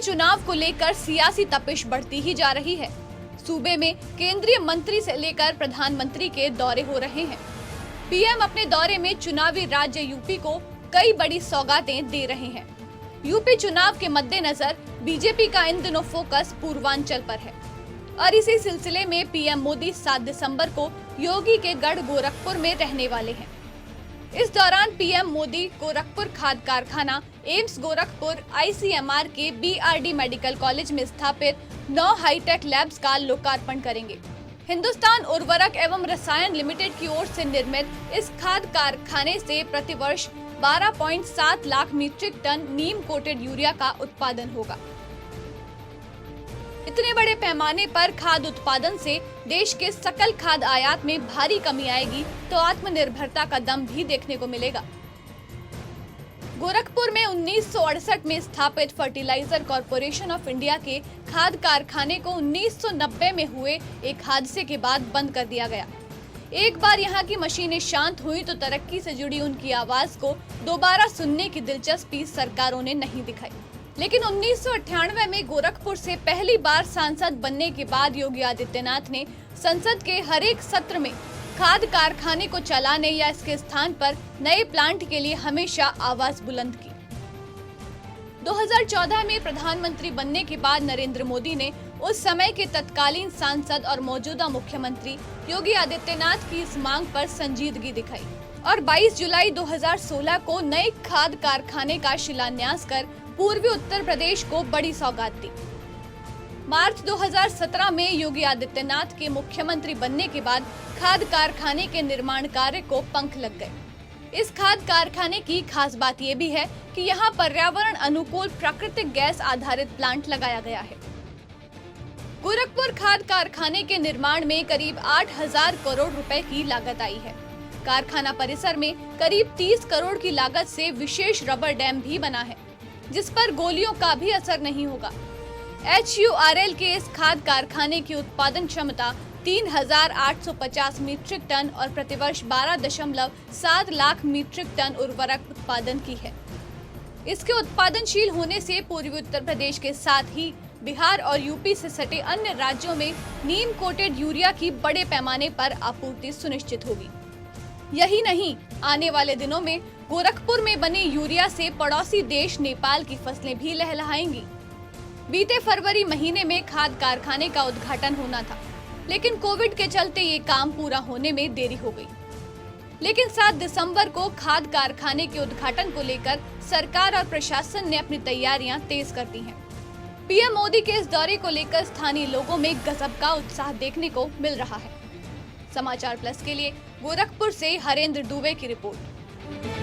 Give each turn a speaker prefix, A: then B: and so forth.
A: चुनाव को लेकर सियासी तपिश बढ़ती ही जा रही है। सूबे में केंद्रीय मंत्री से लेकर प्रधानमंत्री के दौरे हो रहे हैं। पीएम अपने दौरे में चुनावी राज्य यूपी को कई बड़ी सौगातें दे रहे हैं। यूपी चुनाव के मद्देनजर बीजेपी का इन दिनों फोकस पूर्वांचल पर है और इसी सिलसिले में पीएम मोदी 7 दिसंबर को योगी के गढ़ गोरखपुर में रहने वाले हैं। इस दौरान पीएम मोदी गोरखपुर खाद कारखाना, एम्स गोरखपुर, आईसीएमआर के बीआरडी मेडिकल कॉलेज में स्थापित 9 हाईटेक लैब्स का लोकार्पण करेंगे। हिंदुस्तान उर्वरक एवं रसायन लिमिटेड की ओर से निर्मित इस खाद कारखाने से प्रतिवर्ष 12.7 लाख मीट्रिक टन नीम कोटेड यूरिया का उत्पादन होगा। इतने बड़े पैमाने पर खाद उत्पादन से देश के सकल खाद आयात में भारी कमी आएगी तो आत्मनिर्भरता का दम भी देखने को मिलेगा। गोरखपुर में 1968 में स्थापित फर्टिलाइजर कॉरपोरेशन ऑफ इंडिया के खाद कारखाने को 1990 में हुए एक हादसे के बाद बंद कर दिया गया। एक बार यहाँ की मशीनें शांत हुई तो तरक्की से जुड़ी उनकी आवाज को दोबारा सुनने की दिलचस्पी सरकारों ने नहीं दिखाई। लेकिन 1998 में गोरखपुर से पहली बार सांसद बनने के बाद योगी आदित्यनाथ ने संसद के हर एक सत्र में खाद कारखाने को चलाने या इसके स्थान पर नए प्लांट के लिए हमेशा आवाज बुलंद की। 2014 में प्रधानमंत्री बनने के बाद नरेंद्र मोदी ने उस समय के तत्कालीन सांसद और मौजूदा मुख्यमंत्री योगी आदित्यनाथ की इस मांग पर संजीदगी दिखाई और 22 जुलाई 2016 को नए खाद कारखाने का शिलान्यास कर पूर्वी उत्तर प्रदेश को बड़ी सौगात दी। मार्च 2017 में योगी आदित्यनाथ के मुख्यमंत्री बनने के बाद खाद कारखाने के निर्माण कार्य को पंख लग गए। इस खाद कारखाने की खास बात ये भी है कि यहाँ पर्यावरण अनुकूल प्राकृतिक गैस आधारित प्लांट लगाया गया है। गोरखपुर खाद कारखाने के निर्माण में करीब 8,000 करोड़ रुपए की लागत आई है। कारखाना परिसर में करीब 30 करोड़ की लागत से विशेष रबर डैम भी बना है, जिस पर गोलियों का भी असर नहीं होगा। HURL के इस खाद कारखाने की उत्पादन क्षमता 3,850 मीट्रिक टन और प्रतिवर्ष 12.7 लाख मीट्रिक टन उर्वरक उत्पादन की है। इसके उत्पादनशील होने से पूर्वी उत्तर प्रदेश के साथ ही बिहार और यूपी से सटे अन्य राज्यों में नीम कोटेड यूरिया की बड़े पैमाने पर आपूर्ति सुनिश्चित होगी। यही नहीं, आने वाले दिनों में गोरखपुर में बने यूरिया से पड़ोसी देश नेपाल की फसलें भी लहलहाएंगी। बीते फरवरी महीने में खाद कारखाने का उद्घाटन होना था, लेकिन कोविड के चलते ये काम पूरा होने में देरी हो गई। लेकिन 7 दिसंबर को खाद कारखाने के उद्घाटन को लेकर सरकार और प्रशासन ने अपनी तैयारियां तेज कर दी हैं। पीएम मोदी के इस दौरे को लेकर स्थानीय लोगों में गजब का उत्साह देखने को मिल रहा है। समाचार प्लस के लिए गोरखपुर से हरेंद्र दुबे की रिपोर्ट।